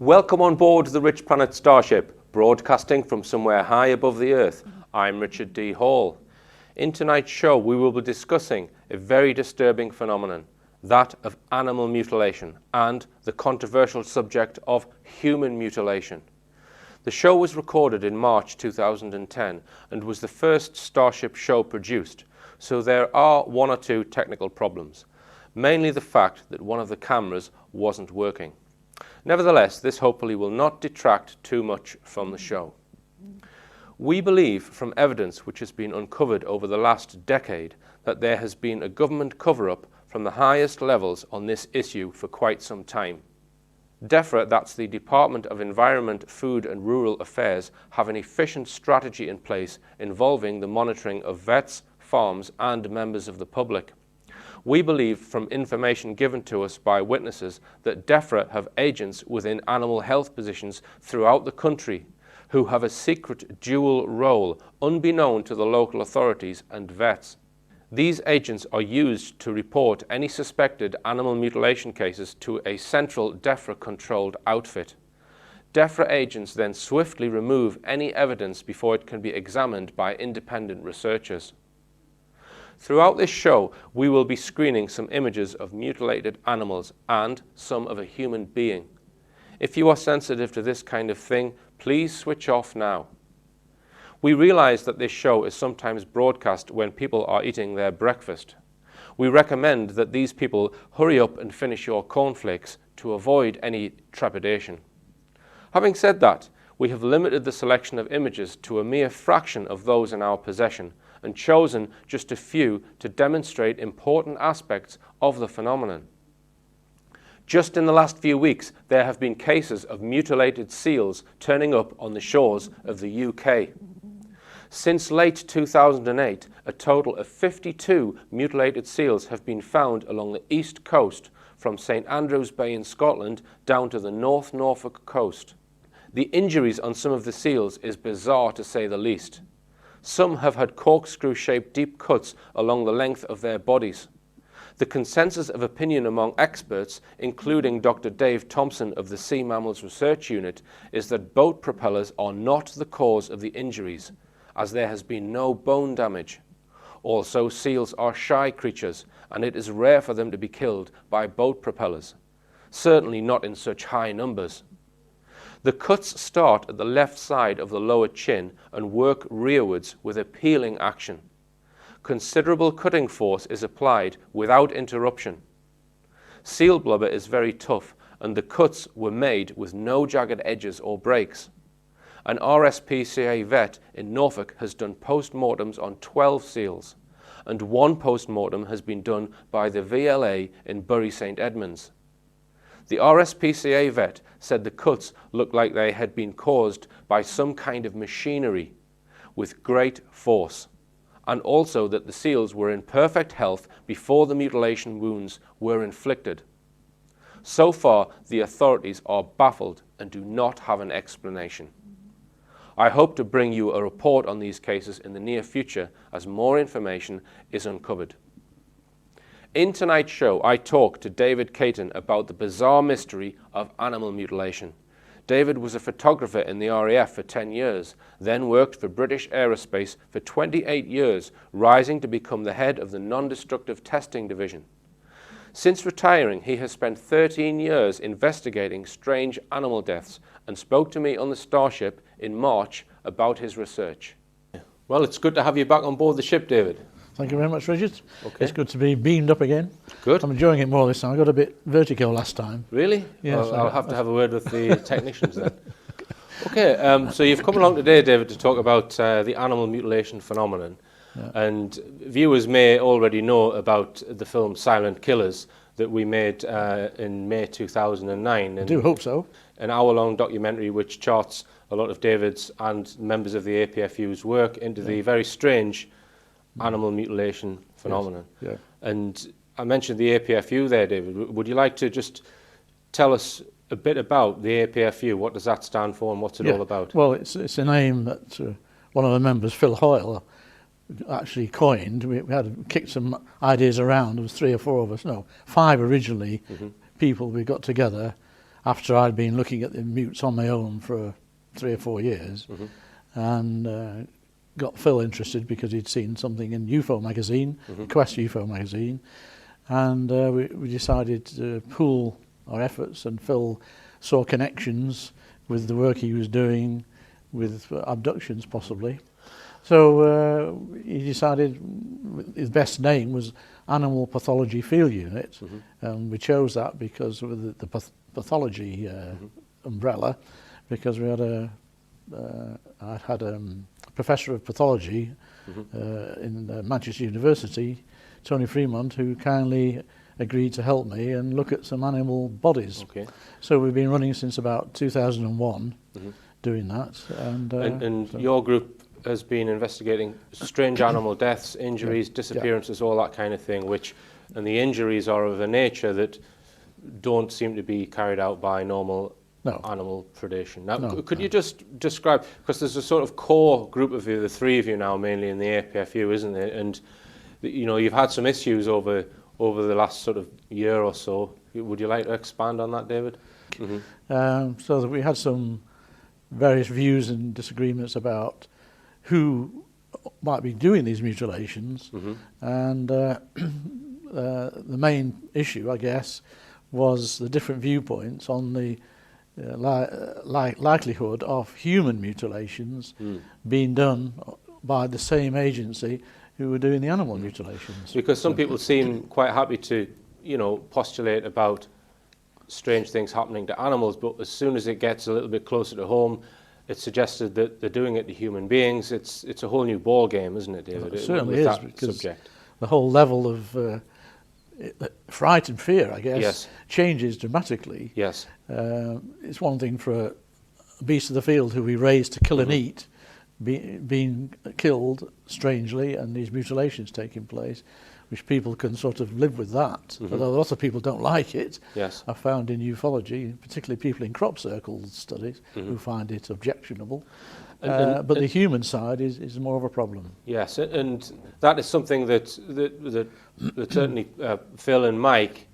Welcome on board the Rich Planet Starship, broadcasting from somewhere high above the Earth. I'm Richard D. Hall. In tonight's show, we will be discussing a very disturbing phenomenon, that of animal mutilation, and the controversial subject of human mutilation. The show was recorded in March 2010 and was the first Starship show produced, so there are one or two technical problems, mainly the fact that one of the cameras wasn't working. Nevertheless, this hopefully will not detract too much from the show. We believe from evidence which has been uncovered over the last decade that there has been a government cover-up from the highest levels on this issue for quite some time. DEFRA, that's the Department of Environment, Food and Rural Affairs, have an efficient strategy in place involving the monitoring of vets, farms and members of the public. We believe from information given to us by witnesses that DEFRA have agents within animal health positions throughout the country who have a secret dual role unbeknown to the local authorities and vets. These agents are used to report any suspected animal mutilation cases to a central DEFRA-controlled outfit. DEFRA agents then swiftly remove any evidence before it can be examined by independent researchers. Throughout this show, we will be screening some images of mutilated animals and some of a human being. If you are sensitive to this kind of thing, please switch off now. We realize that this show is sometimes broadcast when people are eating their breakfast. We recommend that these people hurry up and finish your cornflakes to avoid any trepidation. Having said that, we have limited the selection of images to a mere fraction of those in our possession and chosen just a few to demonstrate important aspects of the phenomenon. Just in the last few weeks, there have been cases of mutilated seals turning up on the shores of the UK. Since late 2008, a total of 52 mutilated seals have been found along the east coast from St Andrews Bay in Scotland down to the North Norfolk coast. The injuries on some of the seals is bizarre to say the least. Some have had corkscrew-shaped deep cuts along the length of their bodies. The consensus of opinion among experts, including Dr. Dave Thompson of the Sea Mammals Research Unit, is that boat propellers are not the cause of the injuries, as there has been no bone damage. Also, seals are shy creatures, and it is rare for them to be killed by boat propellers, certainly not in such high numbers. The cuts start at the left side of the lower chin and work rearwards with a peeling action. Considerable cutting force is applied without interruption. Seal blubber is very tough, and the cuts were made with no jagged edges or breaks. An RSPCA vet in Norfolk has done post-mortems on 12 seals, and one post-mortem has been done by the VLA in Bury St Edmunds. The RSPCA vet said the cuts looked like they had been caused by some kind of machinery with great force, and also that the seals were in perfect health before the mutilation wounds were inflicted. So far, the authorities are baffled and do not have an explanation. I hope to bring you a report on these cases in the near future as more information is uncovered. In tonight's show, I talk to David Cayton about the bizarre mystery of animal mutilation. David was a photographer in the RAF for 10 years, then worked for British Aerospace for 28 years, rising to become the head of the Non-Destructive Testing Division. Since retiring, he has spent 13 years investigating strange animal deaths and spoke to me on the Starship in March about his research. Well, it's good to have you back on board the ship, David. Thank you very much, Richard. Okay. It's good to be beamed up again. Good. I'm enjoying it more this time. I got a bit vertigo last time. Really? Yes. Well, I'll have to have a word with the technicians then. Okay, so you've come along today, David, to talk about the animal mutilation phenomenon. Yeah. And viewers may already know about the film Silent Killers that we made in May 2009. I do hope so. An hour-long documentary which charts a lot of David's and members of the APFU's work into the very strange animal mutilation phenomenon. Yes. Yeah. And I mentioned the APFU there, David. Would you like to just tell us a bit about the APFU? What does that stand for and what's it all about? Well, it's a name that one of the members, Phil Hoyle, actually coined. We had kicked some ideas around. There was 3 or 4 of us, no, 5 originally, people we got together after I'd been looking at the mutes on my own for 3 or 4 years, and got Phil interested because he'd seen something in UFO magazine, Quest UFO magazine, and we decided to pool our efforts, and Phil saw connections with the work he was doing with abductions possibly. So he decided his best name was Animal Pathology Field Unit, and we chose that because of the pathology umbrella, because we had I had a professor of pathology in Manchester University, Tony Fremont, who kindly agreed to help me and look at some animal bodies. Okay. So we've been running since about 2001 doing that. And so your group has been investigating strange animal deaths, injuries, disappearances, all that kind of thing, and the injuries are of a nature that don't seem to be carried out by normal animal predation. Now, could you just describe, because there's a sort of core group of you, the three of you now mainly in the APFU, isn't there? And you know, you've had some issues over the last sort of year or so. Would you like to expand on that, David? So that we had some various views and disagreements about who might be doing these mutilations, and the main issue, I guess, was the different viewpoints on the likelihood of human mutilations being done by the same agency who were doing the animal mutilations. Because some people seem quite happy to, you know, postulate about strange things happening to animals, but as soon as it gets a little bit closer to home, it's suggested that they're doing it to human beings. It's a whole new ball game, isn't it, David? It certainly with is, that because subject. The whole level of fright and fear, I guess, Yes. changes dramatically. Yes. It's one thing for a beast of the field who we raise to kill and eat, being killed strangely, and these mutilations taking place, which people can sort of live with that. Although a lot of people don't like it. Yes. I found in ufology, particularly people in crop circles studies, who find it objectionable. But the human side is more of a problem. Yes, and that is something that certainly Phil and Mike,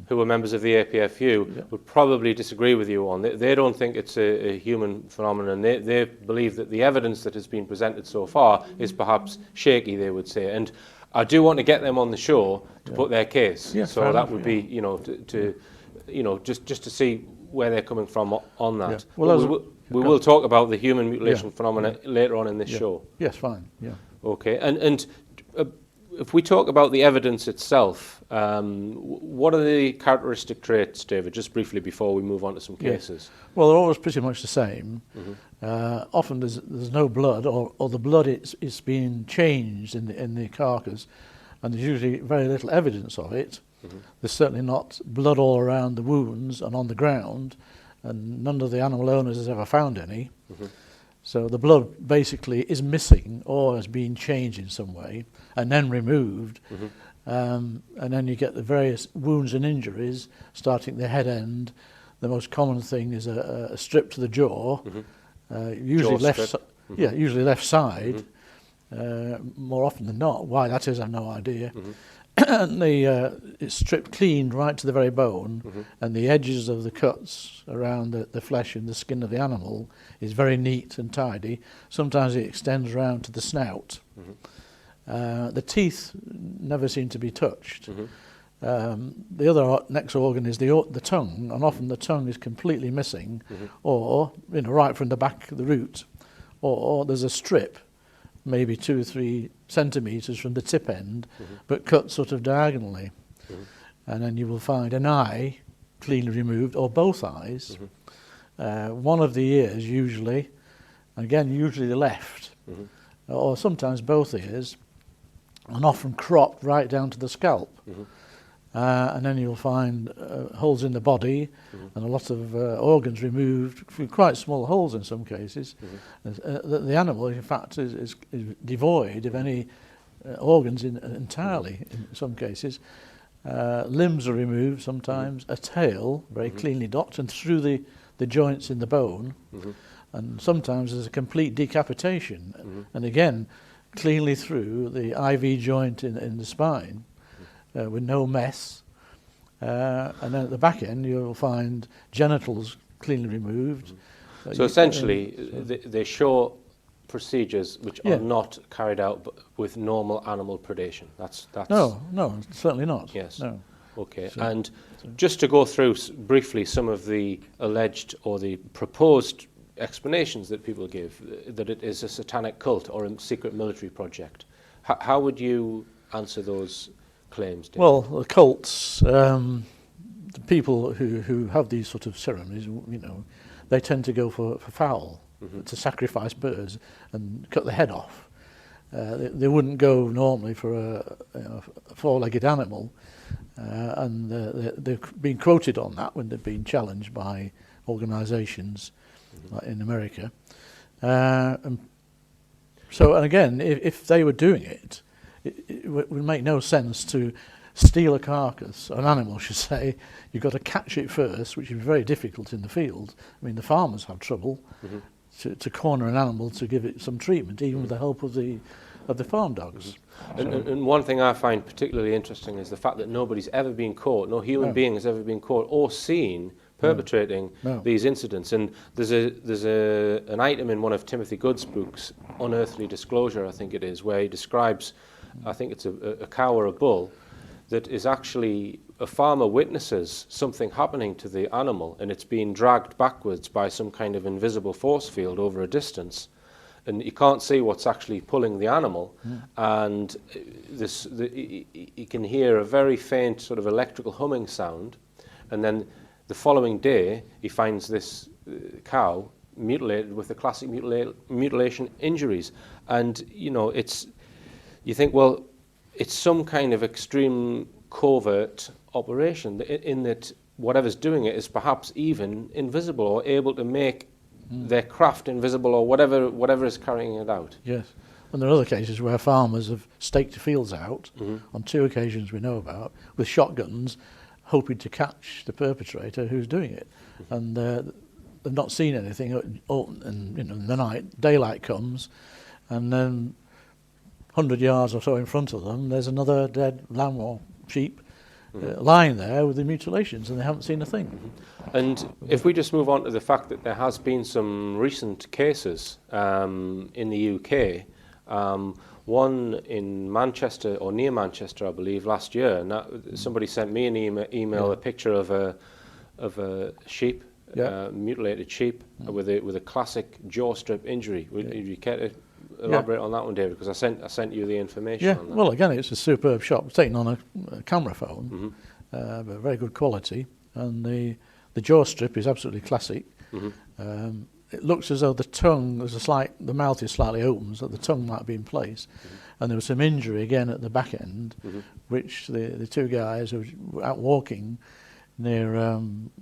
who are members of the APFU, would probably disagree with you on. They don't think it's a human phenomenon. They believe that the evidence that has been presented so far is perhaps shaky, they would say. And I do want to get them on the show to put their case. Yeah, so that would be, you know, just to see where they're coming from on that. Yeah. Well, we will talk about the human mutilation phenomena later on in this show. Yes, fine. Yeah. Okay, and if we talk about the evidence itself, what are the characteristic traits, David, just briefly before we move on to some cases? Well, they're always pretty much the same. Often there's no blood, or the blood is being changed in the carcass, and there's usually very little evidence of it. There's certainly not blood all around the wounds and on the ground, and none of the animal owners has ever found any. So the blood basically is missing or has been changed in some way and then removed. And then you get the various wounds and injuries starting at the head end. The most common thing is a strip to the jaw, usually usually left side. More often than not. Why that is, I have no idea. And it's stripped clean right to the very bone, and the edges of the cuts around the flesh and the skin of the animal is very neat and tidy. Sometimes it extends around to the snout. The teeth never seem to be touched. The other next organ is the tongue, and often the tongue is completely missing, or right from the back of the root, or there's a strip, maybe 2 or 3 centimetres from the tip end, but cut sort of diagonally. And then you will find an eye cleanly removed, or both eyes. One of the ears usually, again usually the left, or sometimes both ears, and often cropped right down to the scalp. And then you'll find holes in the body and a lot of organs removed, quite small holes in some cases. The animal, in fact, is devoid of any organs entirely in some cases. Limbs are removed sometimes, a tail, very cleanly docked, and through the joints in the bone. And sometimes there's a complete decapitation, and again, cleanly through the IV joint in the spine. With no mess, And then at the back end you'll find genitals cleanly removed. So essentially, they show procedures which are not carried out with normal animal predation. That's no, certainly not. Yes. No. Okay. And just to go through briefly some of the alleged or the proposed explanations that people give, that it is a satanic cult or a secret military project. How would you answer those claims, Dave? Well, the cults, the people who have these sort of ceremonies, they tend to go for fowl, to sacrifice birds and cut the head off. They wouldn't go normally for a four-legged animal, and they've been quoted on that when they've been challenged by organisations like in America. And again, if they were doing it, it would make no sense to steal a carcass, an animal should say. You've got to catch it first, which is very difficult in the field. I mean, the farmers have trouble to corner an animal to give it some treatment, even with the help of the farm dogs. And one thing I find particularly interesting is the fact that nobody's ever been caught, no human being has ever been caught or seen perpetrating these incidents. And there's an item in one of Timothy Good's books, Unearthly Disclosure, I think it is, where he describes, I think it's a cow or a bull, that is actually a farmer witnesses something happening to the animal, and it's being dragged backwards by some kind of invisible force field over a distance, and you can't see what's actually pulling the animal, and you can hear a very faint sort of electrical humming sound, and then the following day he finds this cow mutilated with the classic mutilation injuries. And you think, well, it's some kind of extreme covert operation in that whatever's doing it is perhaps even invisible or able to make their craft invisible, or whatever is carrying it out. Yes. And there are other cases where farmers have staked fields out, on 2 occasions we know about, with shotguns, hoping to catch the perpetrator who's doing it. And they've not seen anything, and in the night, daylight comes, and then 100 yards or so in front of them, there's another dead lamb or sheep lying there with the mutilations, and they haven't seen a thing. And if we just move on to the fact that there has been some recent cases in the UK, one in Manchester, or near Manchester, I believe, last year, and somebody sent me an email, a picture of a sheep, mutilated sheep, with a classic jaw strip injury. Would you care to elaborate on that one, David? Because I sent you the information on that. Well, again, it's a superb shot. It was taken on a camera phone, but very good quality, and the jaw strip is absolutely classic. It looks as though the tongue, the mouth is slightly open, so the tongue might be in place, and there was some injury again at the back end, which the 2 guys who were out walking near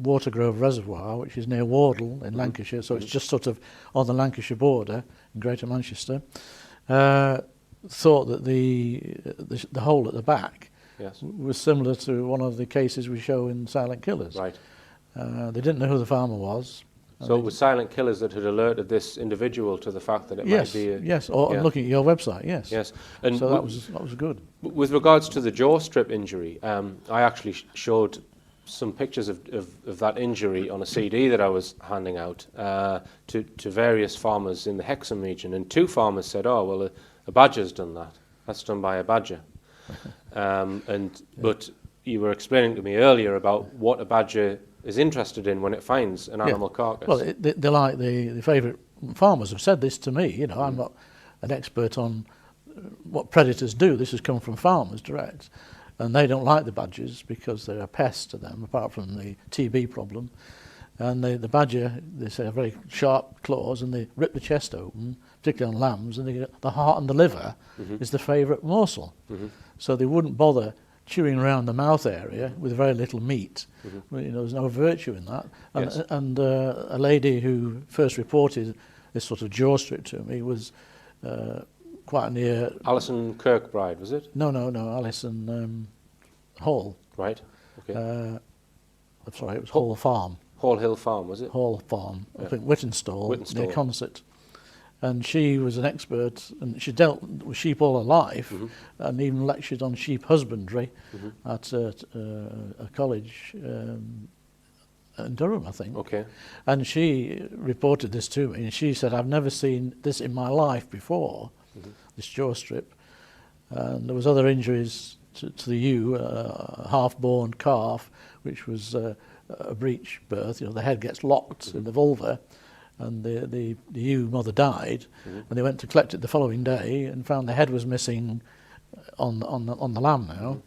Watergrove Reservoir, which is near Wardle in Lancashire, so it's just sort of on the Lancashire border in Greater Manchester, thought that the hole at the back was similar to one of the cases we show in Silent Killers. Right. They didn't know who the farmer was. So it was Silent Killers that had alerted this individual to the fact that it might be... I'm looking at your website, yes. And so that was good. With regards to the jaw strip injury, I actually showed some pictures of that injury on a CD that I was handing out to various farmers in the Hexham region, and 2 farmers said, "Oh, well, a badger's done that. That's done by a badger." But you were explaining to me earlier about what a badger is interested in when it finds an animal carcass. Well, they like the favourite farmers have said this to me. I'm not an expert on what predators do. This has come from farmers direct. And they don't like the badgers because they're a pest to them, apart from the TB problem. And the badger, they say, have very sharp claws, and they rip the chest open, particularly on lambs, and the heart and the liver is the favourite morsel. So they wouldn't bother chewing around the mouth area with very little meat. There's no virtue in that. And a lady who first reported this sort of jaw strip to me was quite near... Alison Kirkbride, was it? No, Alison Hall. Right, okay. I'm sorry, it was Hall Farm. Hall Hill Farm, was it? Hall Farm, up in Whittenstall, near Consett. And she was an expert, and she dealt with sheep all her life, and even lectured on sheep husbandry at a college in Durham, I think. Okay. And she reported this to me, and she said, I've never seen this in my life before, this jaw strip. And there was other injuries to the ewe, a half-born calf, which was a breech birth. You know, the head gets locked in the vulva, and the ewe mother died, and they went to collect it the following day and found the head was missing on the lamb now,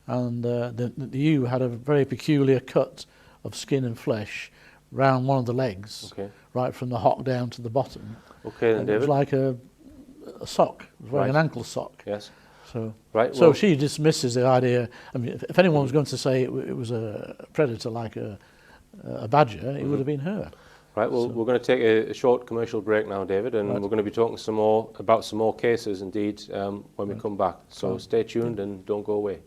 and the ewe had a very peculiar cut of skin and flesh round one of the legs, right from the hock down to the bottom. Okay, then, and David. it was like a sock, it was like an ankle sock. Yes. So, right. So she dismisses the idea. I mean, if anyone was going to say it was a predator like a badger, it would have been her. Right, well, we're going to take a short commercial break now, David, and we're going to be talking about some more cases, indeed, when we come back. So stay tuned and don't go away.